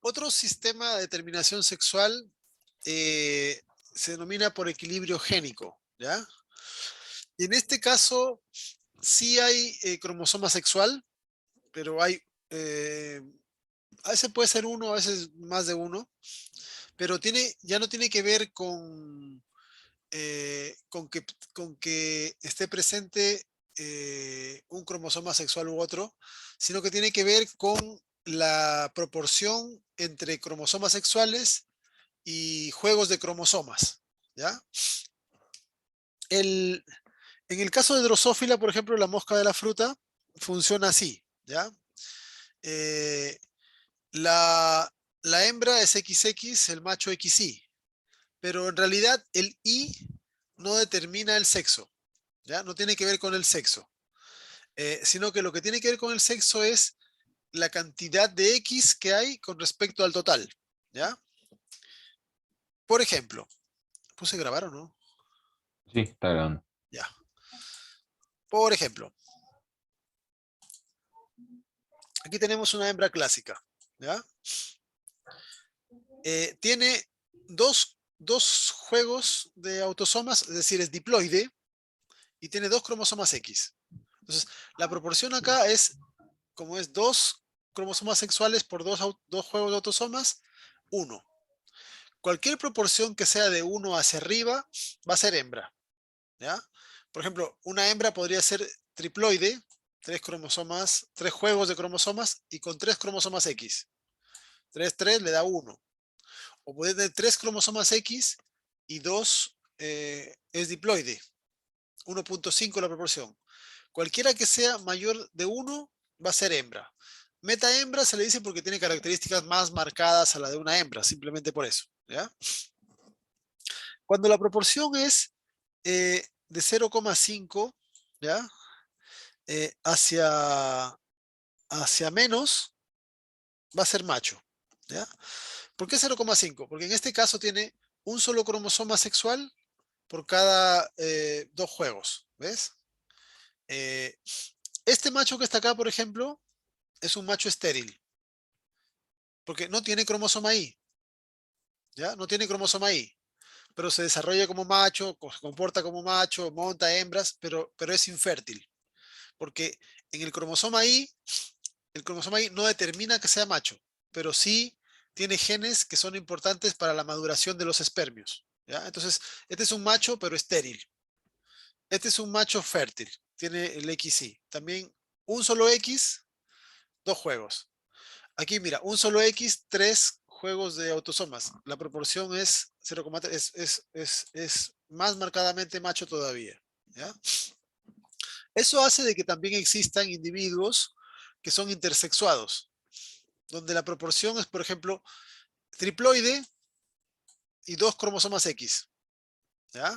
Otro sistema de determinación sexual se denomina por equilibrio génico, ¿ya? Y en este caso sí hay cromosoma sexual, pero hay, eh, a veces puede ser uno, a veces más de uno, pero ya no tiene que ver eh, con, que, con que esté presente un cromosoma sexual u otro, sino que tiene que ver con la proporción entre cromosomas sexuales y juegos de cromosomas, ¿ya? El, en el caso de Drosophila, por ejemplo, la mosca de la fruta funciona así, ¿ya? Eh, la, la hembra es XX, el macho XY, pero en realidad el Y no determina el sexo, ¿ya? No tiene que ver con el sexo, sino que lo que tiene que ver con el sexo es la cantidad de X que hay con respecto al total, ¿ya? Por ejemplo, ¿puse grabar o no? Sí, está grabando. Ya. Por ejemplo, aquí tenemos una hembra clásica, ¿ya? Tiene dos juegos de autosomas, es decir, es diploide y tiene dos cromosomas X. Entonces, la proporción acá es, como es dos cromosomas sexuales por dos juegos de autosomas, uno. Cualquier proporción que sea de uno hacia arriba va a ser hembra, ¿ya? Por ejemplo, una hembra podría ser triploide, tres cromosomas, tres juegos de cromosomas y con tres cromosomas X. 3 le da uno. O puede tener tres cromosomas X y dos es diploide, 1.5 la proporción. Cualquiera que sea mayor de uno va a ser hembra. Meta hembra se le dice porque tiene características más marcadas a la de una hembra, simplemente por eso, ¿ya? Cuando la proporción es de 0,5, ¿ya? Hacia menos, va a ser macho, ¿ya? ¿Por qué 0,5? Porque en este caso tiene un solo cromosoma sexual por cada dos juegos, ¿ves? Eh, este macho que está acá, por ejemplo, es un macho estéril, porque no tiene cromosoma Y, ¿ya? No tiene cromosoma Y, pero se desarrolla como macho, se comporta como macho, monta hembras, pero es infértil, porque en el cromosoma Y no determina que sea macho, pero sí tiene genes que son importantes para la maduración de los espermios, ¿ya? Entonces, este es un macho, pero estéril. Este es un macho fértil, tiene el XY. También un solo X, dos juegos. Aquí mira, un solo X, tres juegos de autosomas. La proporción es 0,3, es más marcadamente macho todavía, ¿ya? Eso hace de que también existan individuos que son intersexuados, donde la proporción es, por ejemplo, triploide y dos cromosomas X, ¿ya?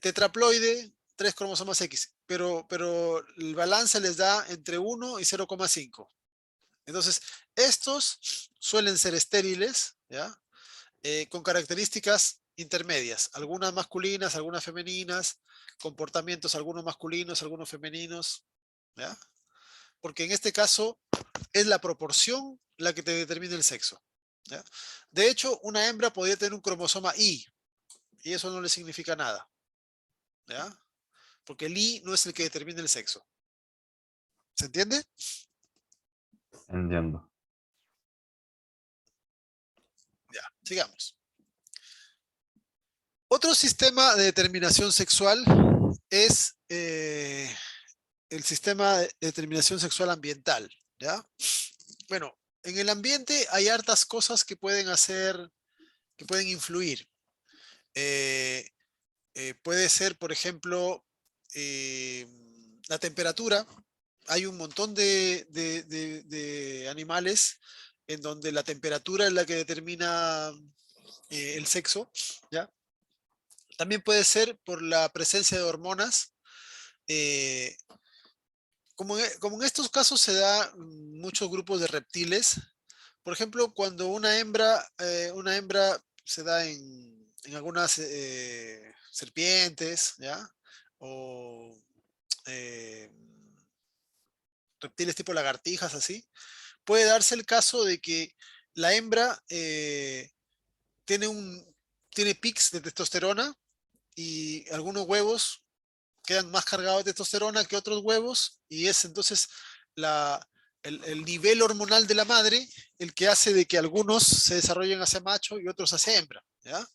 Tetraploide, tres cromosomas X, pero el balance les da entre 1 y 0,5. Entonces, estos suelen ser estériles, ¿ya? Con características intermedias, algunas masculinas, algunas femeninas, comportamientos, algunos masculinos, algunos femeninos, ¿ya? Porque en este caso es la proporción la que te determina el sexo, ¿ya? De hecho, una hembra podría tener un cromosoma y eso no le significa nada, ¿ya? Porque el Y no es el que determina el sexo. ¿Se entiende? Entiendo. Ya, sigamos. Otro sistema de determinación sexual es el sistema de determinación sexual ambiental, ¿ya? Bueno, en el ambiente hay hartas cosas que pueden hacer, que pueden influir. Eh, Puede ser, por ejemplo, eh, la temperatura. Hay un montón de animales en donde la temperatura es la que determina el sexo, ¿ya? También puede ser por la presencia de hormonas. eh, como en estos casos se da muchos grupos de reptiles, por ejemplo, cuando una hembra se da en algunas serpientes, ¿ya? O eh, reptiles tipo lagartijas, así, puede darse el caso de que la hembra tiene pics de testosterona y algunos huevos quedan más cargados de testosterona que otros huevos y es entonces la, el nivel hormonal de la madre el que hace de que algunos se desarrollen hacia macho y otros hacia hembra, ¿ya?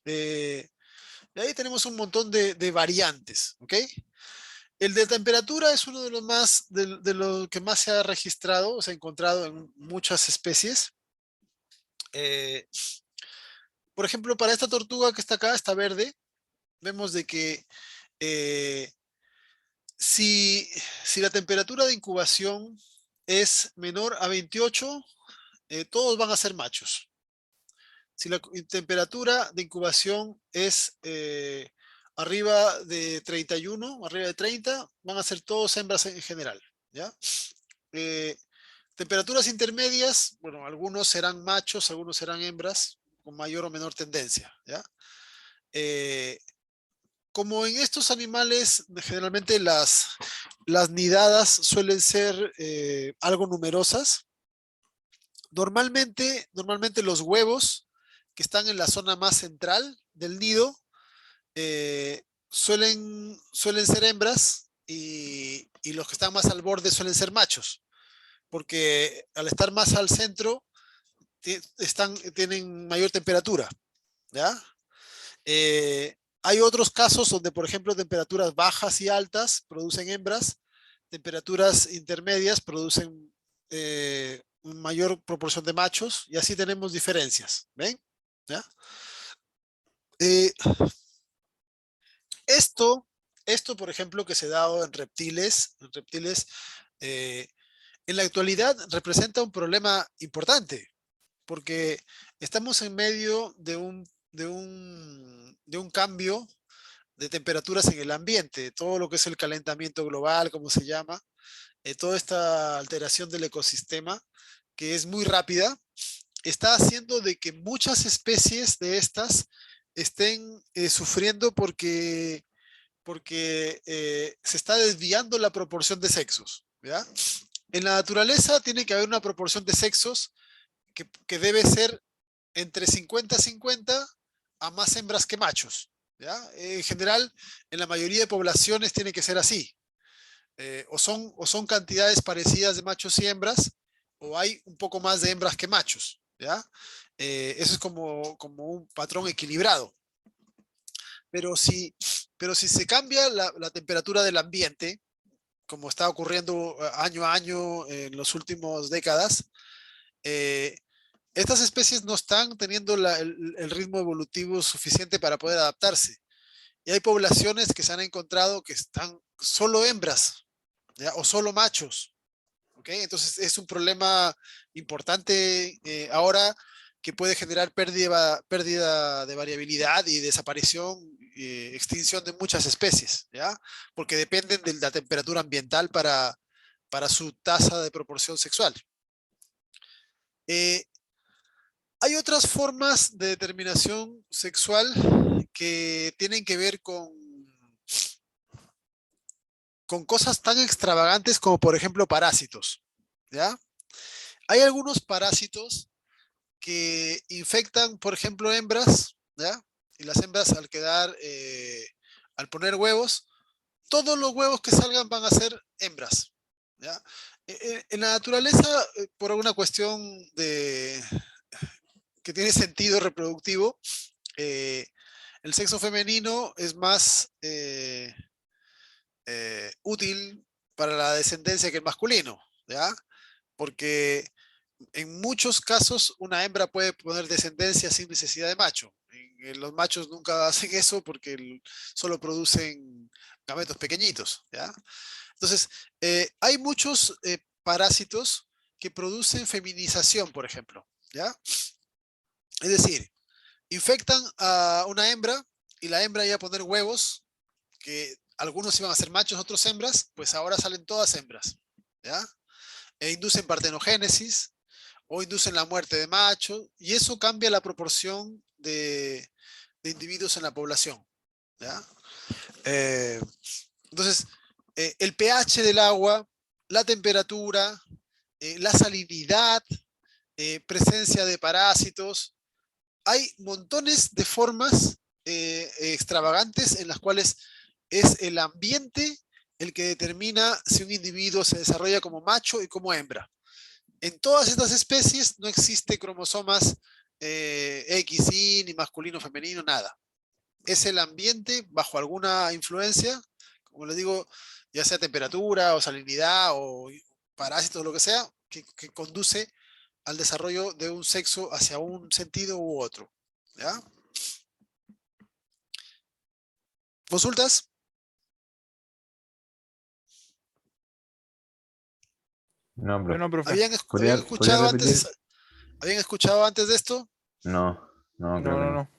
Eh, y ahí tenemos un montón de variantes, ¿ok? El de temperatura es uno de los más, de lo que más se ha registrado, se ha encontrado en muchas especies. Eh, por ejemplo, para esta tortuga que está acá, está verde, vemos de que eh, si, si la temperatura de incubación es menor a 28, todos van a ser machos. Si la temperatura de incubación es arriba de 31, arriba de 30, van a ser todos hembras en general, ¿ya? Eh, temperaturas intermedias, bueno, algunos serán machos, algunos serán hembras, con mayor o menor tendencia, ¿ya? Eh, como en estos animales, generalmente las nidadas suelen ser algo numerosas. Normalmente los huevos que están en la zona más central del nido suelen ser hembras y los que están más al borde suelen ser machos, porque al estar más al centro tienen mayor temperatura, ¿ya? Hay otros casos donde, por ejemplo, temperaturas bajas y altas producen hembras, temperaturas intermedias producen mayor proporción de machos y así tenemos diferencias. ¿Ven? ¿Ya? Eh, esto, esto, por ejemplo, que se da en reptiles eh, en la actualidad representa un problema importante porque estamos en medio de un cambio de temperaturas en el ambiente, todo lo que es el calentamiento global, como se llama, toda esta alteración del ecosistema, que es muy rápida, está haciendo de que muchas especies de estas estén sufriendo porque se está desviando la proporción de sexos, ¿ya? En la naturaleza tiene que haber una proporción de sexos que debe ser entre 50-50 a más hembras que machos, ¿ya? En general, en la mayoría de poblaciones tiene que ser así. O son cantidades parecidas de machos y hembras, o hay un poco más de hembras que machos, ¿ya? Eso es como un patrón equilibrado. Pero si, pero si se cambia la temperatura del ambiente, como está ocurriendo año a año en las últimas décadas, eh, estas especies no están teniendo el ritmo evolutivo suficiente para poder adaptarse. Y hay poblaciones que se han encontrado que están solo hembras, ¿ya? O solo machos. ¿Okay? Entonces es un problema importante ahora que puede generar pérdida de variabilidad y desaparición, extinción de muchas especies, ¿ya? Porque dependen de la temperatura ambiental para su tasa de proporción sexual. Eh, Hay otras formas de determinación sexual que tienen que ver con cosas tan extravagantes como, por ejemplo, parásitos, ¿ya? Hay algunos parásitos que infectan, por ejemplo, hembras, ¿ya? Y las hembras al poner huevos, todos los huevos que salgan van a ser hembras, ¿ya? En la naturaleza, por alguna cuestión que tiene sentido reproductivo, eh, el sexo femenino es más útil para la descendencia que el masculino, ¿ya? Porque en muchos casos una hembra puede poner descendencia sin necesidad de macho. Los machos nunca hacen eso porque solo producen gametos pequeñitos, ¿ya? Entonces, hay muchos parásitos que producen feminización, por ejemplo, ¿ya? Es decir, infectan a una hembra y la hembra iba a poner huevos, que algunos iban a ser machos, otros hembras, pues ahora salen todas hembras, ¿ya? E inducen partenogénesis o inducen la muerte de machos y eso cambia la proporción de individuos en la población, ¿ya? Eh, entonces, el pH del agua, la temperatura, la salinidad, presencia de parásitos. Hay montones de formas extravagantes en las cuales es el ambiente el que determina si un individuo se desarrolla como macho y como hembra. En todas estas especies no existe cromosomas XY, ni masculino, femenino, nada. Es el ambiente bajo alguna influencia, como les digo, ya sea temperatura o salinidad o parásitos o lo que sea, que conduce al desarrollo de un sexo hacia un sentido u otro. ¿Ya? ¿Consultas? No, Yo profe. no, profe. ¿Habían ¿Podría escuchado repetir? antes? ¿Habían escuchado antes de esto? No, no, creo No, que no, no. no.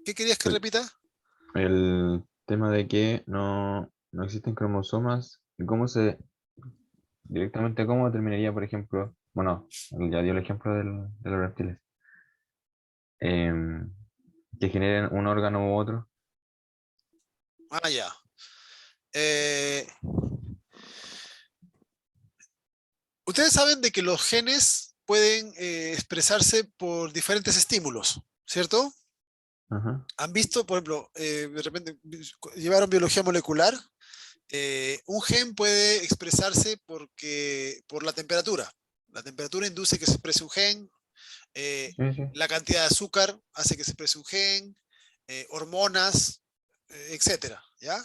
¿Qué querías que El, repita? el tema de que no existen cromosomas y directamente cómo determinaría, por ejemplo, bueno, ya dio el ejemplo de los reptiles, em, que generen un órgano u otro. Ah, ya. Eh, Ustedes saben de que los genes pueden expresarse por diferentes estímulos, ¿cierto? Ajá. Han visto, por ejemplo, de repente llevaron biología molecular. Un gen puede expresarse por la temperatura. La temperatura induce que se exprese un gen. Sí, sí. La cantidad de azúcar hace que se exprese un gen. Hormonas, etcétera. ¿Ya?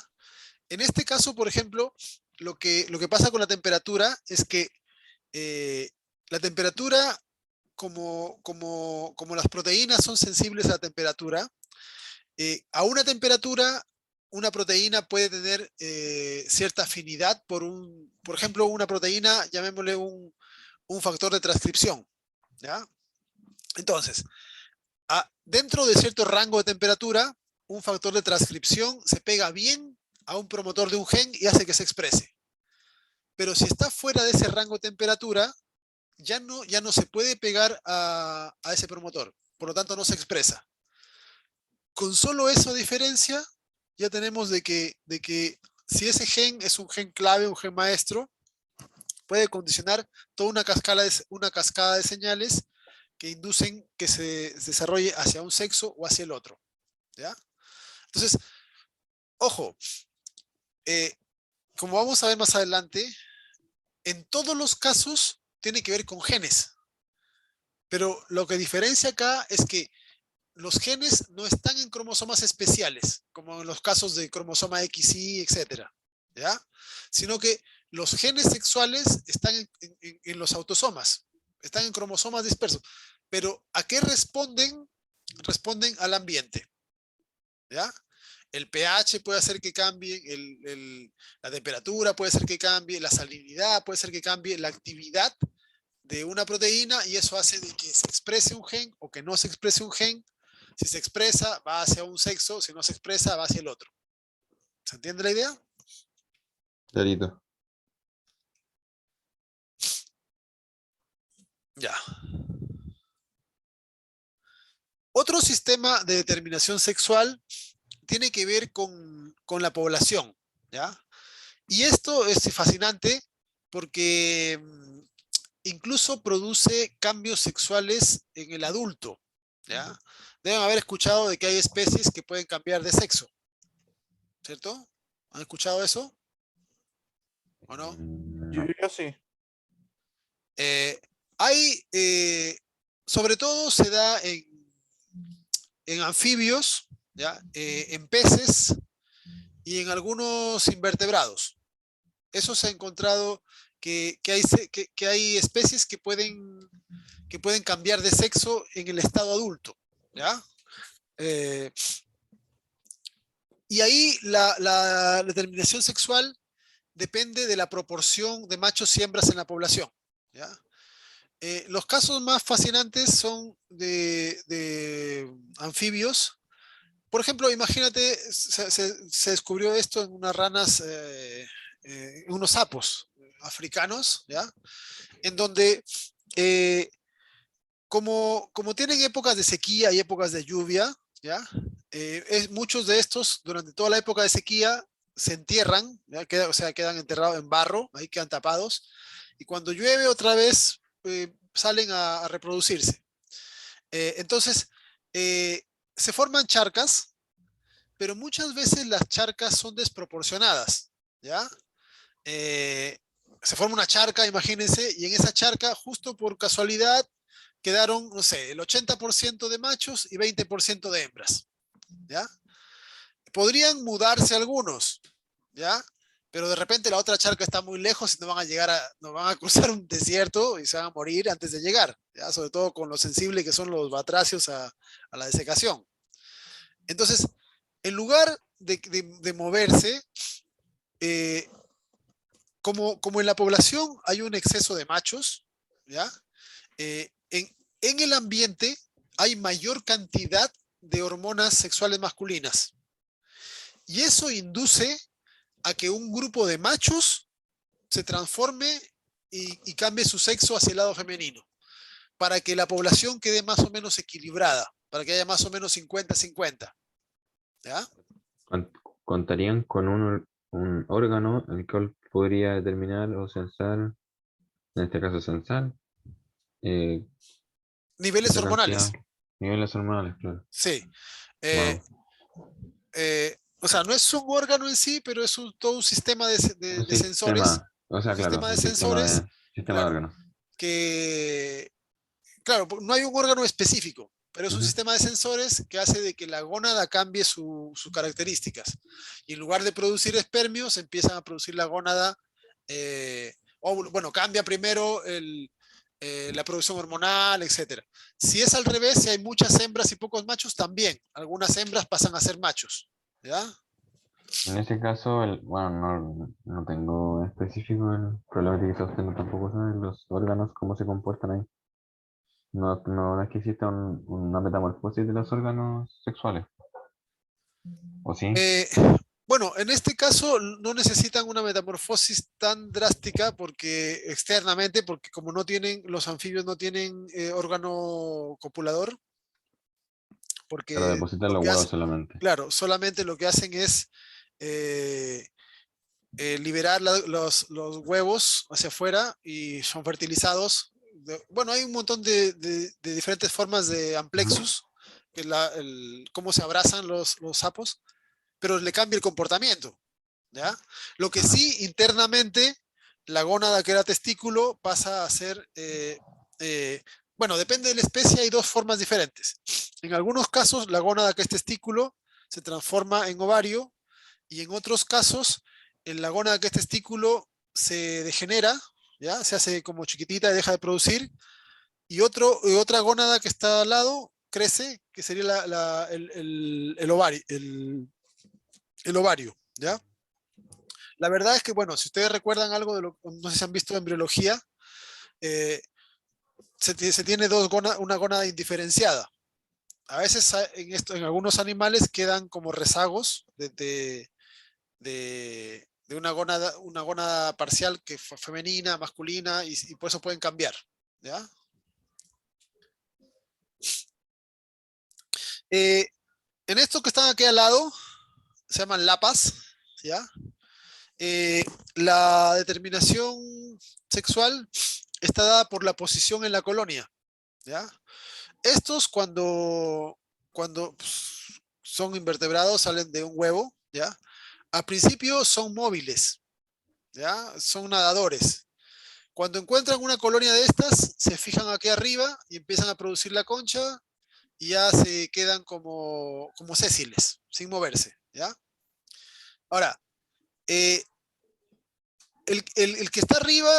En este caso, por ejemplo, lo que pasa con la temperatura es que eh, la temperatura, como las proteínas son sensibles a la temperatura, a una temperatura, una proteína puede tener cierta afinidad por ejemplo, una proteína, llamémosle un factor de transcripción, ¿ya? Entonces, dentro de cierto rango de temperatura, un factor de transcripción se pega bien a un promotor de un gen y hace que se exprese. Pero si está fuera de ese rango de temperatura, ya no se puede pegar a ese promotor, por lo tanto no se expresa. Con solo eso diferencia, ya tenemos de que si ese gen es un gen clave, un gen maestro, puede condicionar toda una cascada de señales que inducen que se desarrolle hacia un sexo o hacia el otro. ¿Ya? Entonces, ojo, eh, como vamos a ver más adelante, en todos los casos tiene que ver con genes, pero lo que diferencia acá es que los genes no están en cromosomas especiales, como en los casos de cromosoma XY, etcétera, ¿ya? Sino que los genes sexuales están en los autosomas, están en cromosomas dispersos. Pero ¿a qué responden? Responden al ambiente, ¿ya? El pH puede hacer que cambie, la temperatura puede hacer que cambie, la salinidad puede hacer que cambie, la actividad de una proteína, y eso hace de que se exprese un gen o que no se exprese un gen. Si se expresa, va hacia un sexo; si no se expresa, va hacia el otro. ¿Se entiende la idea? Clarito. Ya. Otro sistema de determinación sexual tiene que ver con la población, ¿ya? Y esto es fascinante porque incluso produce cambios sexuales en el adulto, ¿ya? Deben haber escuchado de que hay especies que pueden cambiar de sexo, ¿cierto? ¿Han escuchado eso o no? Yo, No. yo sí. Eh, hay, sobre todo se da en anfibios, ¿ya? En peces y en algunos invertebrados. Eso se ha encontrado que hay especies que pueden cambiar de sexo en el estado adulto, ¿ya? Eh, y ahí la determinación sexual depende de la proporción de machos y hembras en la población, ¿ya? Los casos más fascinantes son de anfibios. Por ejemplo, imagínate, se descubrió esto en unas ranas, en unos sapos africanos, ¿ya? En donde, eh, como tienen épocas de sequía y épocas de lluvia, ¿ya? Muchos de estos, durante toda la época de sequía, se entierran, ¿ya? O sea, quedan enterrados en barro, ahí quedan tapados. Y cuando llueve otra vez, salen a reproducirse. Entonces, se forman charcas, pero muchas veces las charcas son desproporcionadas, ¿ya? Eh, Se forma una charca, imagínense, y en esa charca, justo por casualidad, quedaron, no sé, el 80% de machos y 20% de hembras, ¿ya? Podrían mudarse algunos, ¿ya? Pero de repente la otra charca está muy lejos y no van a cruzar un desierto y se van a morir antes de llegar, ¿ya? Sobre todo con lo sensible que son los batracios a la desecación. Entonces, en lugar de moverse, eh, como en la población hay un exceso de machos, ¿ya? En el ambiente hay mayor cantidad de hormonas sexuales masculinas. Y eso induce a que un grupo de machos se transforme y cambie su sexo hacia el lado femenino, para que la población quede más o menos equilibrada, para que haya más o menos 50-50. ¿Ya? Con- ¿Contarían con un órgano el cual podría determinar o censar, en este caso censar, eh, Niveles la cantidad, hormonales. niveles hormonales, claro? Sí. Eh, Wow. o sea, no es un órgano en sí, pero es todo un sistema Un de sensores, sistema, o un sea, claro, sistema de un sistema sensores, sistema de claro, órganos. que, claro, no hay un órgano específico, pero es un Ujú. sistema de sensores que hace de que la gónada cambie sus características. Y en lugar de producir espermios, empiezan a producir la gónada, bueno, cambia primero la producción hormonal, etcétera. Si es al revés, si hay muchas hembras y pocos machos, también. Algunas hembras pasan a ser machos. ¿Ya? En ese caso, bueno, no tengo específico el problema que quizás usted no tampoco sabe los órganos, cómo se comportan ahí. No es que exista una metamorfosis de los órganos sexuales, ¿o sí? Eh, bueno, en este caso no necesitan una metamorfosis tan drástica porque externamente, porque como no tienen, los anfibios no tienen órgano copulador, Pero porque depositan lo los que huevos hace, solamente. claro, solamente lo que hacen es eh, liberar los huevos hacia afuera y son fertilizados. Bueno, hay un montón de diferentes formas de Ujú. amplexus, que es cómo se abrazan los sapos, pero le cambia el comportamiento. ¿Ya? Lo que Ajá. sí, internamente, la gónada que era testículo pasa a ser, bueno, depende de la especie, hay dos formas diferentes. En algunos casos, la gónada que es testículo se transforma en ovario y en otros casos, en la gónada que es testículo se degenera, ¿ya? Se hace como chiquitita y deja de producir, y otra gónada que está al lado crece, que sería el ovario, el ovario, ¿ya? La verdad es que, bueno, si ustedes recuerdan algo de no sé si han visto embriología, eh, se tiene una gónada indiferenciada. A veces en algunos animales quedan como rezagos de una gónada parcial que fue femenina, masculina, y por eso pueden cambiar. ¿Ya? Eh, en estos que están aquí al lado, se llaman lapas, ¿ya? Eh, la determinación sexual está dada por la posición en la colonia, ¿ya? Estos cuando son invertebrados, salen de un huevo, ¿ya? Al principio son móviles, ¿ya? Son nadadores. Cuando encuentran una colonia de estas, se fijan aquí arriba y empiezan a producir la concha y ya se quedan como sésiles, sin moverse, ¿ya? Ahora, eh, el que está arriba,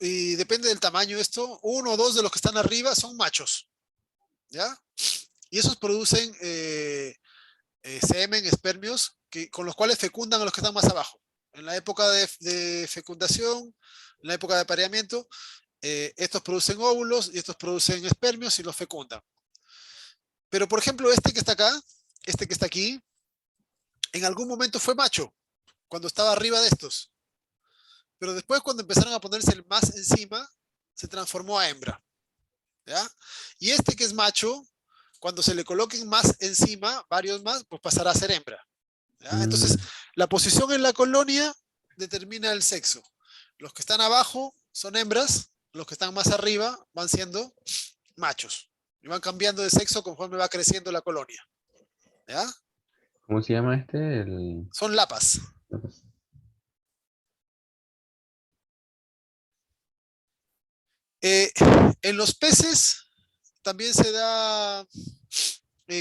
y depende del tamaño esto, uno o dos de los que están arriba son machos, ¿ya? Y esos producen semen, espermios, con los cuales fecundan a los que están más abajo. En la época de fecundación, en la época de apareamiento, estos producen óvulos y estos producen espermios y los fecundan. Pero, por ejemplo, este que está acá, este que está aquí, en algún momento fue macho, cuando estaba arriba de estos. Pero después, cuando empezaron a ponerse el más encima, se transformó a hembra. ¿Ya? Y este que es macho, cuando se le coloquen más encima, varios más, pues pasará a ser hembra. ¿Ya? Entonces, Mm, la posición en la colonia determina el sexo. Los que están abajo son hembras los que están más arriba van siendo machos. Y van cambiando de sexo conforme va creciendo la colonia. ¿Ya? ¿Cómo se llama este? El... Son lapas. Eh, en los peces también se da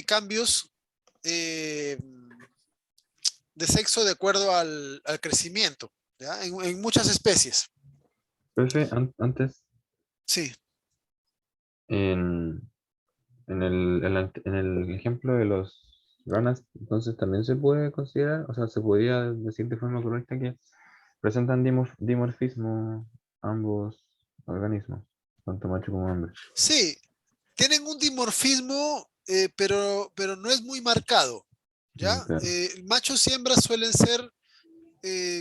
cambios eh, de sexo de acuerdo al crecimiento, ¿ya? En muchas especies. Profe, antes, Sí, en, en el ejemplo de los ranas, entonces también se puede considerar, o sea, se podría decir de forma correcta que presentan dimorfismo ambos organismos, tanto macho como hembra. sí, tienen un dimorfismo, pero no es muy marcado, ¿ya? Claro. Machos y hembras suelen ser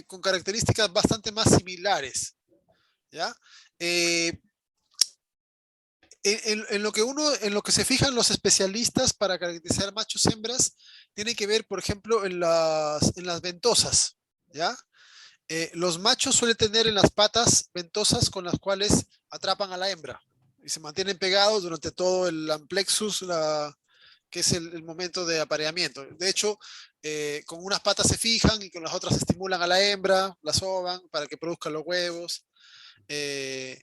con características bastante más similares, ¿ya? Eh, en lo que se fijan los especialistas para caracterizar machos y hembras, tiene que ver, por ejemplo, en las ventosas, ¿ya? Los machos suelen tener en las patas ventosas con las cuales atrapan a la hembra y se mantienen pegados durante todo el amplexus, que es el momento de apareamiento. De hecho, con unas patas se fijan y con las otras estimulan a la hembra, la soban para que produzcan los huevos. eh,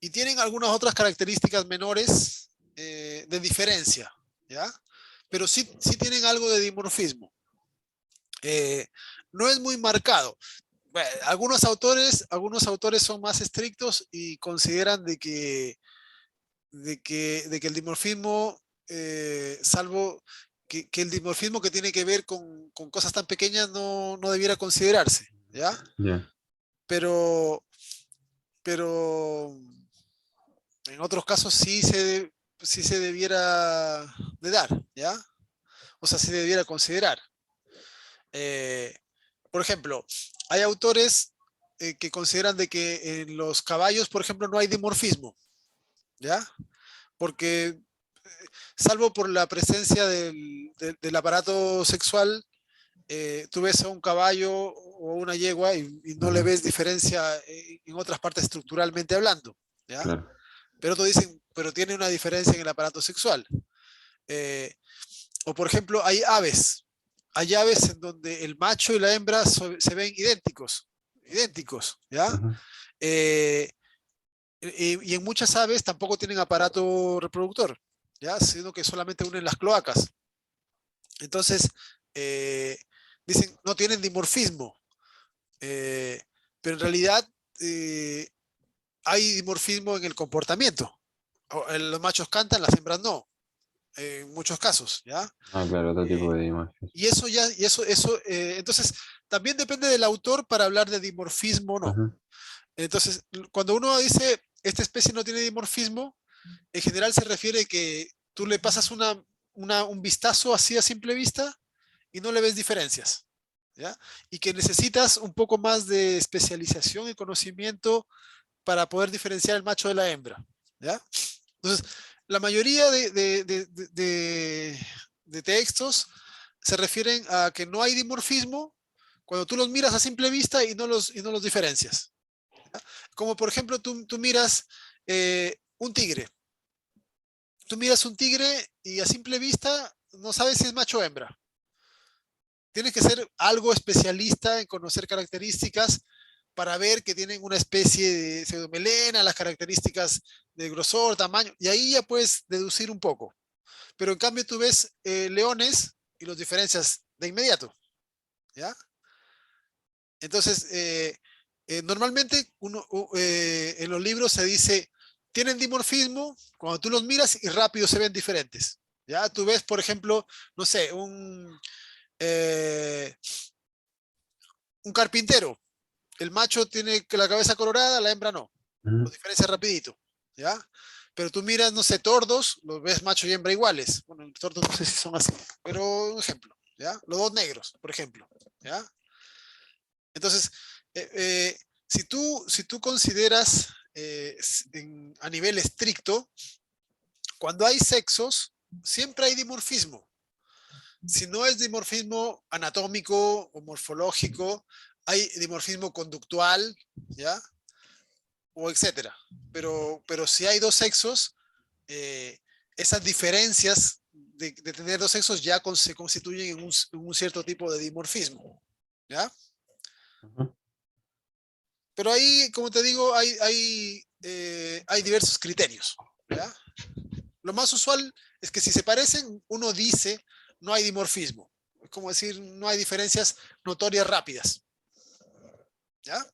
y tienen algunas otras características menores de diferencia, ¿ya? Pero sí tienen algo de dimorfismo. Eh, no es muy marcado. Bueno, algunos autores son más estrictos y consideran de que el dimorfismo, salvo que el dimorfismo que tiene que ver con cosas tan pequeñas no debiera considerarse, ¿ya? Ya, Pero, pero en otros casos sí se debiera de dar, ¿ya? O sea, sí debiera considerar. Eh, por ejemplo, hay autores que consideran de que en los caballos, por ejemplo, no hay dimorfismo, ¿ya? Porque salvo por la presencia del aparato sexual, tú ves a un caballo o una yegua y no le ujú, ves diferencia en otras partes estructuralmente hablando, ¿ya? claro. Pero otros dicen, pero tiene una diferencia en el aparato sexual. Eh, o por ejemplo, hay aves en donde el macho y la hembra se ven idénticos, ¿ya? Ujú, Eh, y en muchas aves tampoco tienen aparato reproductor, ¿ya? Sino que solamente unen las cloacas. Entonces, eh, dicen, no tienen dimorfismo, eh, pero en realidad eh, hay dimorfismo en el comportamiento. Los machos cantan, las hembras no, en muchos casos, ¿ya? ah, claro, otro tipo Eh, de dimorfismo. y eso ya, entonces, también depende del autor para hablar de dimorfismo o no. Ujú, Entonces, cuando uno dice, esta especie no tiene dimorfismo, en general se refiere que tú le pasas un vistazo así a simple vista y no le ves diferencias, ¿ya? Y que necesitas un poco más de especialización y conocimiento para poder diferenciar el macho de la hembra, ¿ya? Entonces, la mayoría de textos se refieren a que no hay dimorfismo cuando tú los miras a simple vista y no los diferencias. Como por ejemplo, tú miras un tigre. Tú miras un tigre y a simple vista no sabes si es macho o hembra. Tienes que ser algo especialista en conocer características para ver que tienen una especie de pseudomelena, las características de grosor, tamaño, y ahí ya puedes deducir un poco. Pero en cambio tú ves leones y los diferencias de inmediato, ¿ya? Entonces, normalmente en los libros se dice, tienen dimorfismo cuando tú los miras y rápido se ven diferentes, ¿ya? Tú ves, por ejemplo, no sé, eh, un carpintero. El macho tiene la cabeza colorada, la hembra no. Lo ujú. diferencia rapidito, ¿ya? Pero tú miras, no sé, tordos, los ves macho y hembra iguales. Bueno, los tordos no sé si son así, pero un ejemplo, ¿ya? Los dos negros, por ejemplo, ¿ya? Entonces, eh, eh, si tú consideras a nivel estricto, cuando hay sexos, siempre hay dimorfismo. Si no es dimorfismo anatómico o morfológico, hay dimorfismo conductual, ¿ya? O etcétera. pero si hay dos sexos, esas diferencias de tener dos sexos ya se constituyen en un cierto tipo de dimorfismo, ¿ya? Ujú. Pero ahí, como te digo, hay diversos criterios, ¿ya? Lo más usual es que si se parecen, uno dice no hay dimorfismo. Es como decir, no hay diferencias notorias rápidas, ¿ya?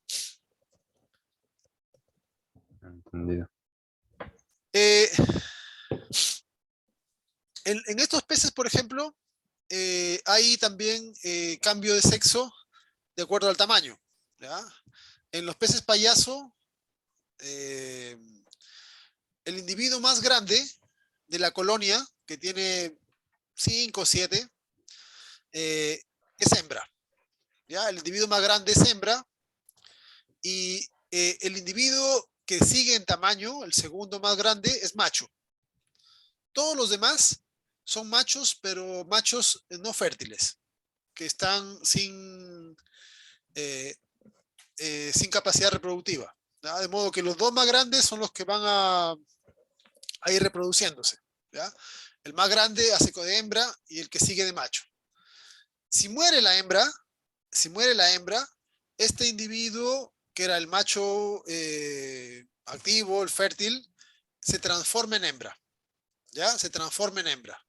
Entendido. Eh, en estos peces, por ejemplo, hay también cambio de sexo de acuerdo al tamaño, ¿ya? En los peces payaso, eh, el individuo más grande de la colonia, que tiene 5 o 7, es hembra, ¿ya? El individuo más grande es hembra y el individuo que sigue en tamaño, el segundo más grande, es macho. Todos los demás son machos, pero machos no fértiles, que están eh, sin capacidad reproductiva, ¿ya? De modo que los dos más grandes son los que van a ir reproduciéndose, ¿ya? El más grande hace de hembra y el que sigue de macho. Si muere la hembra, si muere la hembra, este individuo, que era el macho activo, el fértil, se transforma en hembra, ¿ya? Se transforma en hembra.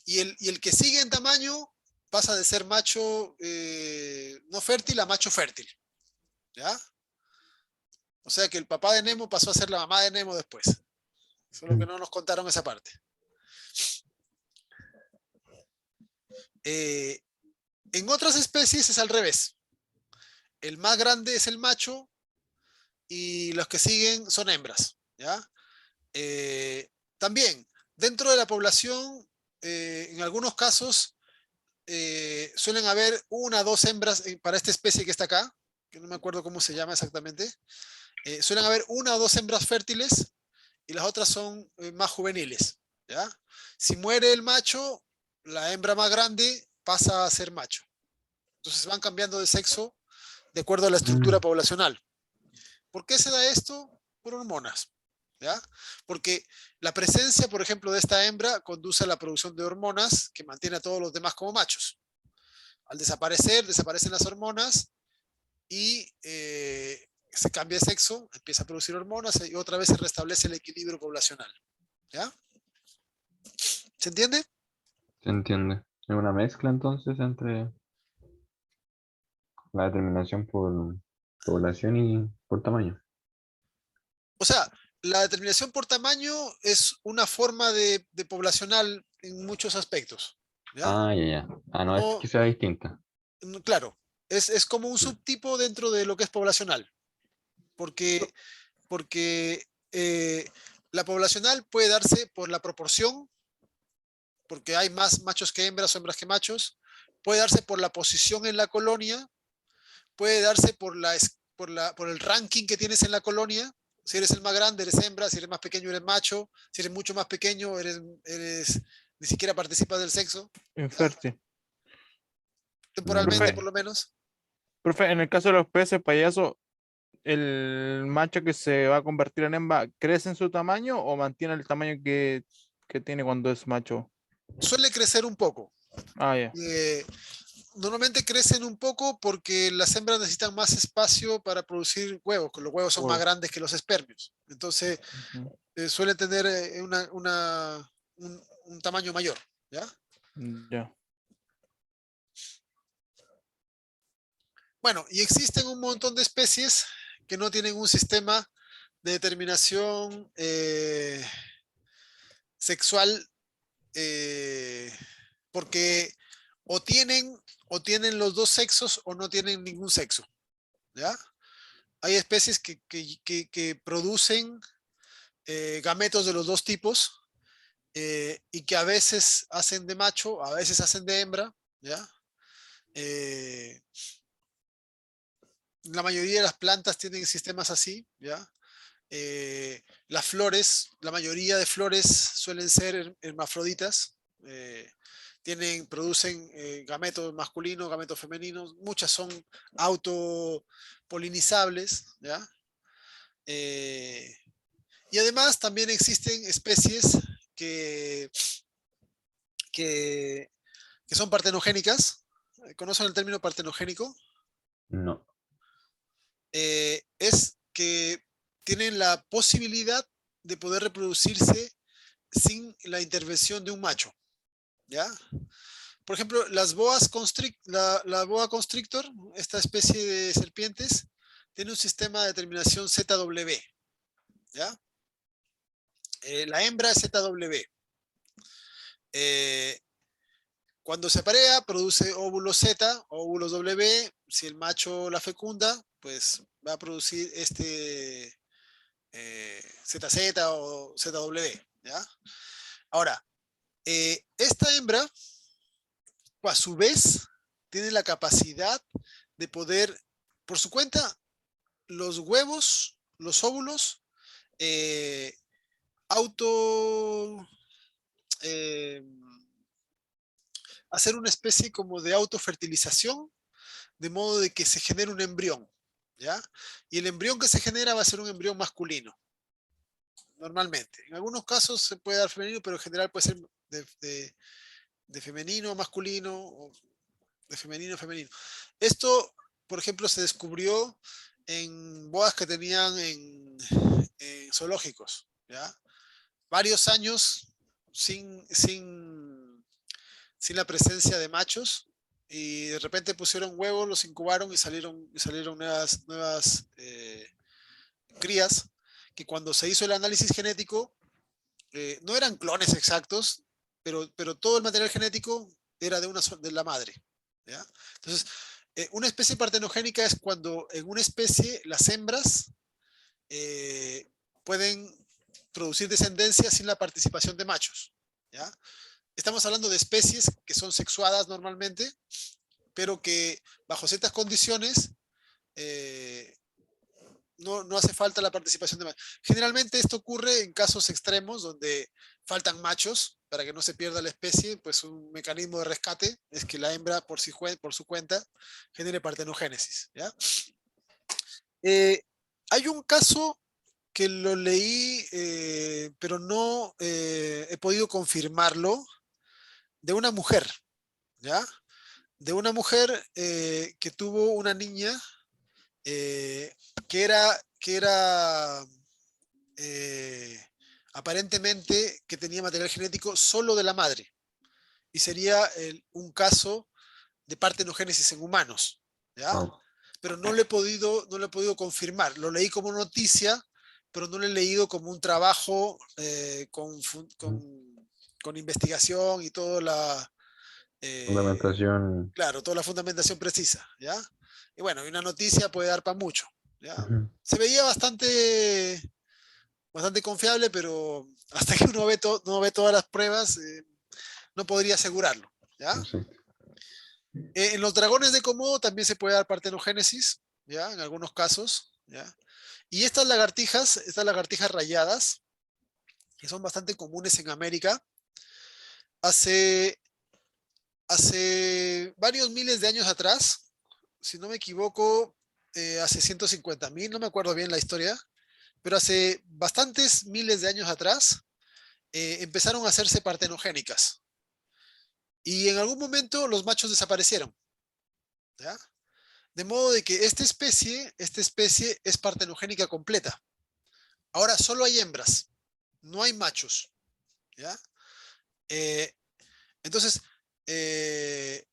Y el que sigue en tamaño pasa de ser macho no fértil a macho fértil, ¿ya? O sea que el papá de Nemo pasó a ser la mamá de Nemo después. Solo que no nos contaron esa parte. Eh, en otras especies es al revés. El más grande es el macho y los que siguen son hembras, ¿ya? Eh, también, dentro de la población, en algunos casos, suelen haber una o dos hembras para esta especie que está acá, que no me acuerdo cómo se llama exactamente. Suelen haber una o dos hembras fértiles y las otras son más juveniles, ¿ya? Si muere el macho, la hembra más grande pasa a ser macho. Entonces van cambiando de sexo de acuerdo a la estructura Mm, poblacional. ¿Por qué se da esto? Por hormonas, ¿ya? Porque la presencia, por ejemplo, de esta hembra conduce a la producción de hormonas que mantiene a todos los demás como machos. Al desaparecer, desaparecen las hormonas y se cambia de sexo, empieza a producir hormonas y otra vez se restablece el equilibrio poblacional, ¿ya? ¿Se entiende? se entiende. Es una mezcla entonces entre la determinación por población y por tamaño. O sea, la determinación por tamaño es una forma de poblacional en muchos aspectos, ¿ya? Ah, ya, ya. Ah, no, es No, que sea distinta. claro, es como un Mm. subtipo dentro de lo que es poblacional, porque, porque la poblacional puede darse por la proporción, porque hay más machos que hembras o hembras que machos, puede darse por la posición en la colonia, puede darse por el ranking que tienes en la colonia. Si eres el más grande, eres hembra. Si eres más pequeño, eres macho. Si eres mucho más pequeño, ni siquiera participas del sexo, ¿ya? Infértil. Temporalmente, Profe, por Mm, lo menos. profe, en el caso de los peces payaso, ¿el macho que se va a convertir en hembra crece en su tamaño o mantiene el tamaño que tiene cuando es macho? Suele crecer un poco. Ah, ya. Eh, Normalmente crecen un poco porque las hembras necesitan más espacio para producir huevos, que los huevos son más Huevo. grandes que los espermios. Entonces, Ujú. suelen tener un tamaño mayor, ¿ya? Ya. Bueno, y existen un montón de especies que no tienen un sistema de determinación sexual eh, porque o tienen, o tienen los dos sexos o no tienen ningún sexo, ¿ya? Hay especies que producen gametos de los dos tipos y que a veces hacen de macho, a veces hacen de hembra, ¿ya? Eh, la mayoría de las plantas tienen sistemas así, ¿ya? Las flores, la mayoría de flores suelen ser hermafroditas, eh, producen gametos masculinos, gametos femeninos, muchas son autopolinizables, ¿ya? Eh, Y además también existen especies que, que, que son partenogénicas. ¿Conocen el término partenogénico? No. Es que tienen la posibilidad de poder reproducirse sin la intervención de un macho, ¿ya? Por ejemplo, la boa constrictor, esta especie de serpientes, tiene un sistema de determinación ZW, ¿ya? La hembra es ZW. Cuando se aparea, produce óvulos Z, óvulos W. Si el macho la fecunda, pues va a producir ZZ o ZW, ¿ya? Ahora, esta hembra, a su vez, tiene la capacidad de poder, por su cuenta, los huevos, los óvulos, eh, auto... eh, hacer una especie como de autofertilización, de modo de que se genere un embrión, ¿ya? Y el embrión que se genera va a ser un embrión masculino, normalmente. En algunos casos se puede dar femenino, pero en general puede ser de femenino a masculino, o de femenino a femenino. Esto, por ejemplo, se descubrió en boas que tenían en zoológicos, ¿ya? Varios años sin la presencia de machos, y de repente pusieron huevos, los incubaron y salieron nuevas crías, que cuando se hizo el análisis genético, no eran clones exactos, pero todo el material genético era de la madre, ¿ya? Entonces, una especie partenogénica es cuando en una especie las hembras pueden producir descendencia sin la participación de machos, ¿ya? Estamos hablando de especies que son sexuadas normalmente, pero que bajo ciertas condiciones no hace falta la participación de machos. Generalmente esto ocurre en casos extremos donde faltan machos para que no se pierda la especie, pues un mecanismo de rescate es que la hembra por su cuenta genere partenogénesis, ¿ya? Hay un caso que lo leí, pero no he podido confirmarlo, de una mujer, ¿ya? De una mujer que tuvo una niña eh, que era aparentemente que tenía material genético solo de la madre. Y sería un caso de partenogénesis en humanos, ¿ya? Wow. Pero no lo he podido confirmar. Lo leí como noticia, pero no lo he leído como un trabajo con investigación y toda la, Fundamentación. claro, toda la fundamentación precisa, ¿ya? Y bueno, una noticia puede dar para mucho, ¿ya? Ujú. Se veía bastante confiable, pero hasta que uno no ve todas las pruebas, no podría asegurarlo, ¿ya? Exacto. En los dragones de Komodo también se puede dar partenogénesis, ¿ya? En algunos casos, ¿ya? Y estas lagartijas rayadas, que son bastante comunes en América, hace, hace varios miles de años atrás, si no me equivoco, hace 150.000, no me acuerdo bien la historia, pero hace bastantes miles de años atrás, empezaron a hacerse partenogénicas. Y en algún momento los machos desaparecieron, ¿ya? De modo de que esta especie es partenogénica completa. Ahora solo hay hembras, no hay machos, ¿ya? Eh, entonces, eh,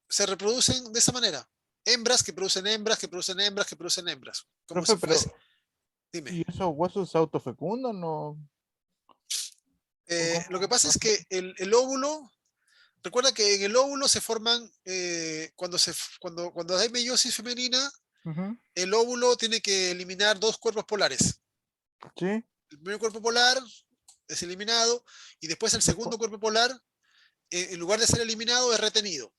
se reproducen de esa manera. Hembras que producen hembras, que producen hembras, que producen hembras. Como Profe, si fuese. pero Dime. ¿y esos huesos se autofecundan o Lo que cómo? pasa es que el óvulo, recuerda que en el óvulo se forman, cuando hay meiosis femenina, Ujú. el óvulo tiene que eliminar dos cuerpos polares. Sí, El primer cuerpo polar es eliminado y después el después. segundo cuerpo polar, en lugar de ser eliminado, es retenido.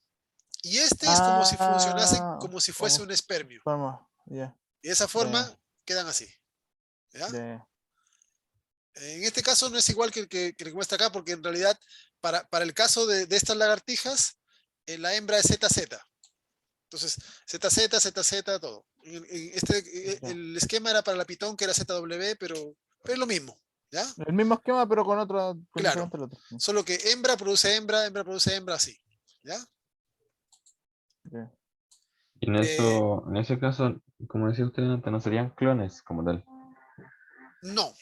Y este es como si funcionase Ah, como si fuese como un espermio. forma, ya, Y de esa ya, forma quedan así, ¿ya? ya. En este caso no es igual que le muestra acá, porque en realidad, para el caso de estas lagartijas, la hembra es ZZ. Entonces, ZZ, ZZ, todo. Ya. El esquema era para la pitón, que era ZW, pero pero es lo mismo, ¿ya? El mismo esquema, pero con otra, con Claro. diferente letra. Solo que hembra produce hembra, hembra produce hembra, así, ¿ya? Ya. Y en ese caso, como decía usted antes, no serían clones como tal. No,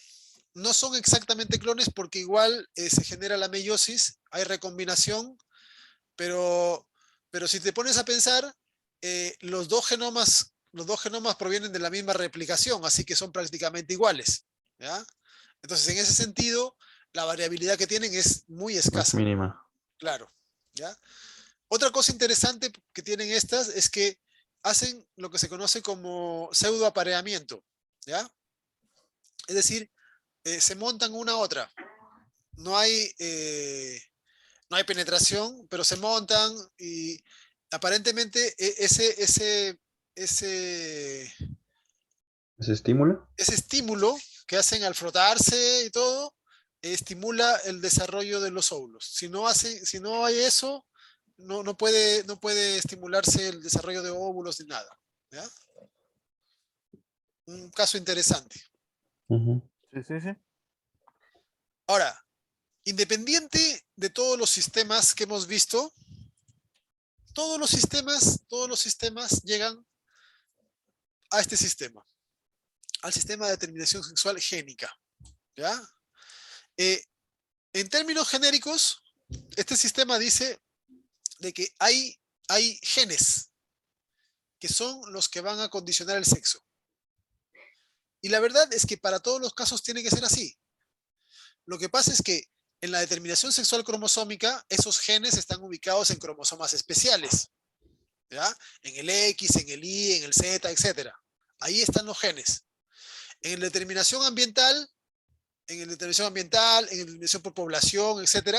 no son exactamente clones porque igual se genera la meiosis, hay recombinación, pero, pero si te pones a pensar, los dos genomas provienen de la misma replicación, así que son prácticamente iguales, ¿ya? Entonces, en ese sentido, la variabilidad que tienen es muy Es escasa, mínima. claro, ¿ya? Otra cosa interesante que tienen estas es que hacen lo que se conoce como pseudoapareamiento, ¿ya? Es decir, se montan una a otra. No hay, no hay penetración, pero se montan y aparentemente ese, ¿Ese estímulo? ese estímulo que hacen al frotarse y todo, estimula el desarrollo de los óvulos. Si no hay eso, no puede estimularse el desarrollo de óvulos ni nada. ¿Ya? Un caso interesante. Ujú. Sí, sí, sí. Ahora, independiente de todos los sistemas que hemos visto, todos los sistemas llegan a este sistema, al sistema de determinación sexual génica. ¿Ya? Eh, en términos genéricos, este sistema dice de que hay genes que son los que van a condicionar el sexo. Y la verdad es que para todos los casos tiene que ser así. Lo que pasa es que en la determinación sexual cromosómica, esos genes están ubicados en cromosomas especiales, ¿ya? En el X, en el Y, en el Z, etc. Ahí están los genes. En la determinación ambiental, en la determinación por población, etc.,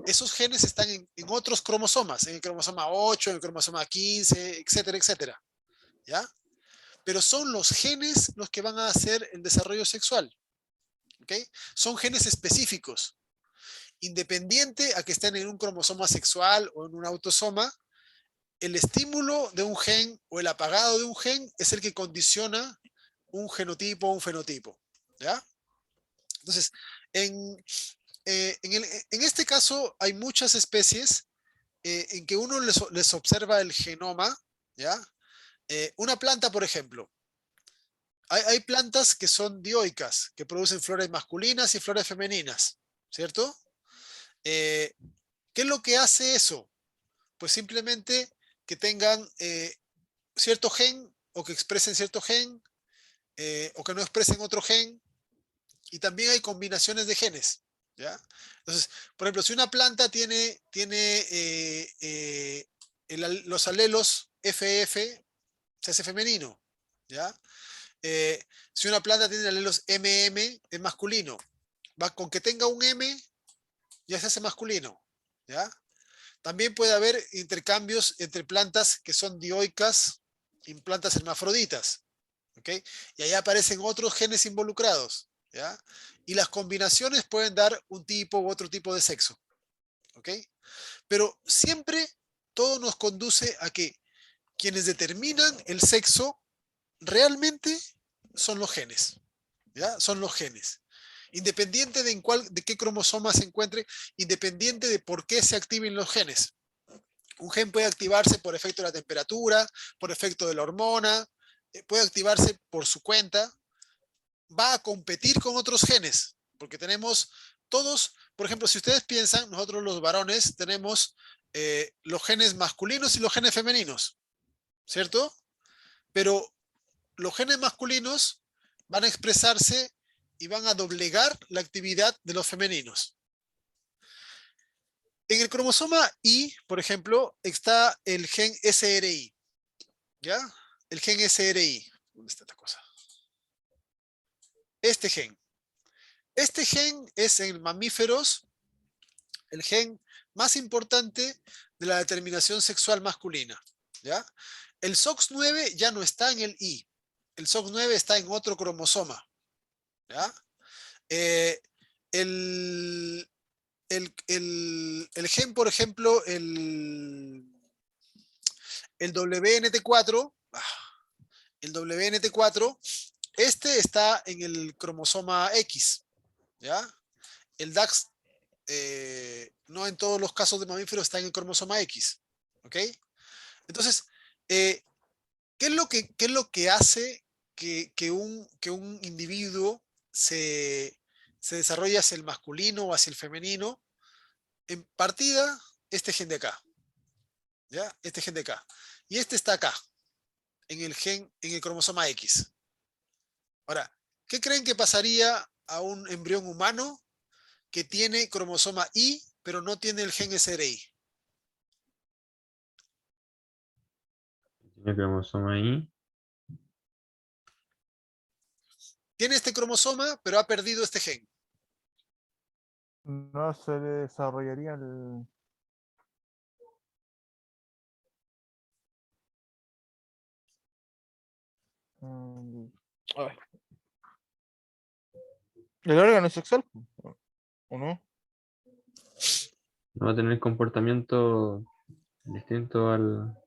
esos genes están en otros cromosomas, en el cromosoma 8, en el cromosoma 15, etcétera, etcétera. ¿Ya? Pero son los genes los que van a hacer el desarrollo sexual. ¿Ok? Son genes específicos. Independiente a que estén en un cromosoma sexual o en un autosoma, el estímulo de un gen o el apagado de un gen es el que condiciona un genotipo o un fenotipo. ¿Ya? Entonces, en, en este caso hay muchas especies en que uno les observa el genoma, ¿ya? Una planta, por ejemplo, hay plantas que son dioicas, que producen flores masculinas y flores femeninas, ¿cierto? Eh, ¿Qué es lo que hace eso? Pues simplemente que tengan cierto gen o que expresen cierto gen o que no expresen otro gen y también hay combinaciones de genes, ¿ya? Entonces, por ejemplo, si una planta tiene los alelos FF, se hace femenino, ¿ya? Eh, si una planta tiene alelos MM, es masculino. Va, con que tenga un M, ya se hace masculino, ¿ya? También puede haber intercambios entre plantas que son dioicas y plantas hermafroditas, ¿ok? Y ahí aparecen otros genes involucrados, ¿ya? Y las combinaciones pueden dar un tipo u otro tipo de sexo, ¿ok? Pero siempre todo nos conduce a que quienes determinan el sexo realmente son los genes, ¿ya? Son los genes. Independiente de qué cromosoma se encuentre, independiente de por qué se activen los genes. Un gen puede activarse por efecto de la temperatura, por efecto de la hormona, puede activarse por su cuenta, va a competir con otros genes, porque tenemos todos, por ejemplo, si ustedes piensan, nosotros los varones tenemos los genes masculinos y los genes femeninos, ¿cierto? Pero los genes masculinos van a expresarse y van a doblegar la actividad de los femeninos. En el cromosoma Y, por ejemplo, está el gen SRI, ¿ya? El gen SRI. ¿Dónde está esta cosa? Este gen. Este gen es en mamíferos el gen más importante de la determinación sexual masculina, ¿ya? El SOX9 ya no está en el Y. El SOX9 está en otro cromosoma, ¿ya? Eh, el, el gen, por ejemplo, el WNT4, el WNT4 este está en el cromosoma X, ¿ya? El DAX, no en todos los casos de mamíferos está en el cromosoma X, ¿ok? Entonces, qué es lo que hace que un individuo se desarrolle hacia el masculino o hacia el femenino? En partida, este gen de acá, ¿ya? Este gen de acá. Y este está acá, en el cromosoma X. Ahora, ¿qué creen que pasaría a un embrión humano que tiene cromosoma Y, pero no tiene el gen SRI? Tiene cromosoma ahí. Tiene este cromosoma, pero ha perdido este gen. No se le desarrollaría el. mm, ay, el órgano sexual, ¿o no? No va a tener comportamiento distinto al